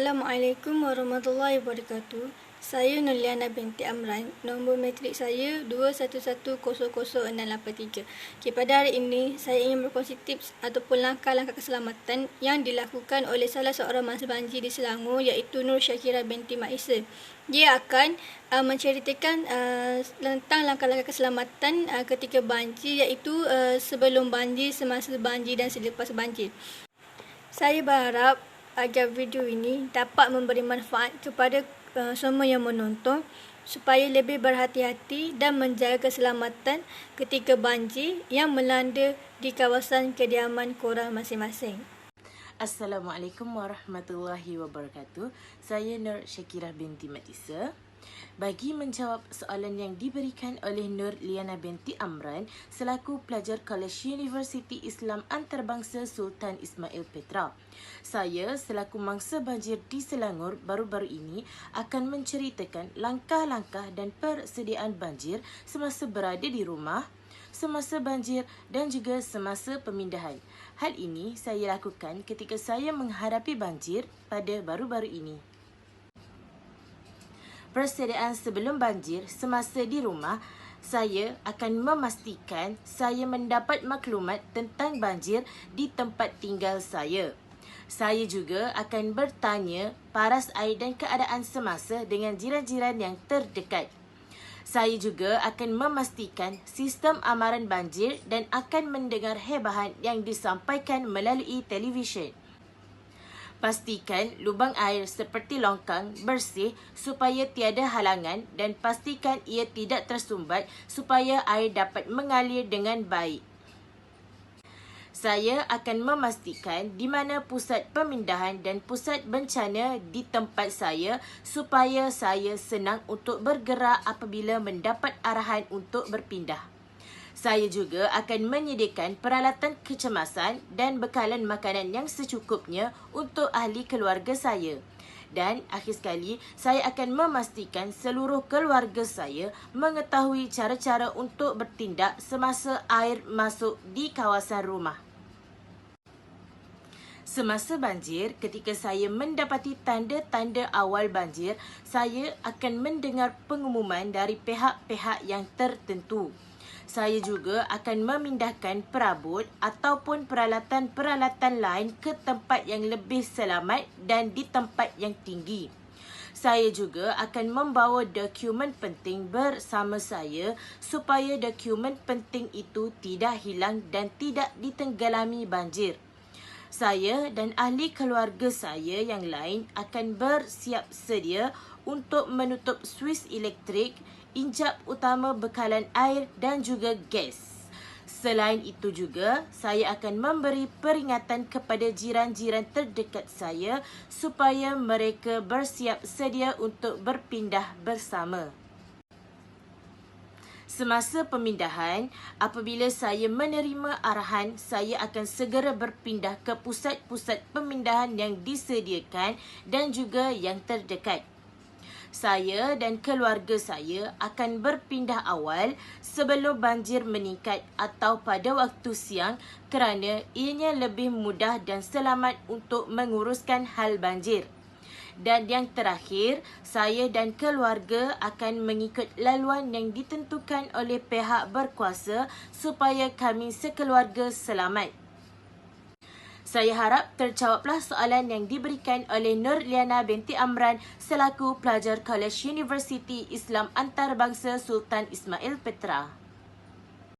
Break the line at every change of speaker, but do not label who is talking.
Assalamualaikum warahmatullahi wabarakatuh. Saya Nurliana binti Amran. Nombor matrik saya 21100683. Pada hari ini, saya ingin berkongsi tips ataupun langkah-langkah keselamatan yang dilakukan oleh salah seorang mangsa banjir di Selangor, iaitu Nur Syakira binti Mak Isa. Dia akan menceritakan tentang langkah-langkah keselamatan ketika banjir, iaitu sebelum banjir, semasa banjir dan selepas banjir. Saya berharap agar video ini dapat memberi manfaat kepada semua yang menonton supaya lebih berhati-hati dan menjaga keselamatan ketika banjir yang melanda di kawasan kediaman korang masing-masing.
Assalamualaikum warahmatullahi wabarakatuh. Saya Nur Syakira binti Mak Isa. Bagi menjawab soalan yang diberikan oleh Nur Liana binti Amran selaku pelajar College Universiti Islam Antarabangsa Sultan Ismail Petra, saya selaku mangsa banjir di Selangor baru-baru ini akan menceritakan langkah-langkah dan persediaan banjir semasa berada di rumah, semasa banjir dan juga semasa pemindahan. Hal ini saya lakukan ketika saya menghadapi banjir pada baru-baru ini. Persediaan sebelum banjir semasa di rumah, saya akan memastikan saya mendapat maklumat tentang banjir di tempat tinggal saya. Saya juga akan bertanya paras air dan keadaan semasa dengan jiran-jiran yang terdekat. Saya juga akan memastikan sistem amaran banjir dan akan mendengar hebahan yang disampaikan melalui televisyen. Pastikan lubang air seperti longkang bersih supaya tiada halangan dan pastikan ia tidak tersumbat supaya air dapat mengalir dengan baik. Saya akan memastikan di mana pusat pemindahan dan pusat bencana di tempat saya supaya saya senang untuk bergerak apabila mendapat arahan untuk berpindah. Saya juga akan menyediakan peralatan kecemasan dan bekalan makanan yang secukupnya untuk ahli keluarga saya. Dan akhir sekali, saya akan memastikan seluruh keluarga saya mengetahui cara-cara untuk bertindak semasa air masuk di kawasan rumah. Semasa banjir, ketika saya mendapati tanda-tanda awal banjir, saya akan mendengar pengumuman dari pihak-pihak yang tertentu. Saya juga akan memindahkan perabot ataupun peralatan-peralatan lain ke tempat yang lebih selamat dan di tempat yang tinggi. Saya juga akan membawa dokumen penting bersama saya supaya dokumen penting itu tidak hilang dan tidak ditenggelami banjir. Saya dan ahli keluarga saya yang lain akan bersiap sedia untuk menutup suis elektrik, injap utama bekalan air dan juga gas. Selain itu juga, saya akan memberi peringatan kepada jiran-jiran terdekat saya supaya mereka bersiap sedia untuk berpindah bersama. Semasa pemindahan, apabila saya menerima arahan, saya akan segera berpindah ke pusat-pusat pemindahan yang disediakan dan juga yang terdekat. Saya dan keluarga saya akan berpindah awal sebelum banjir meningkat atau pada waktu siang kerana ianya lebih mudah dan selamat untuk menguruskan hal banjir. Dan yang terakhir, saya dan keluarga akan mengikut laluan yang ditentukan oleh pihak berkuasa supaya kami sekeluarga selamat. Saya harap terjawablah soalan yang diberikan oleh Nur Liana binti Amran selaku pelajar College Universiti Islam Antarabangsa Sultan Ismail Petra.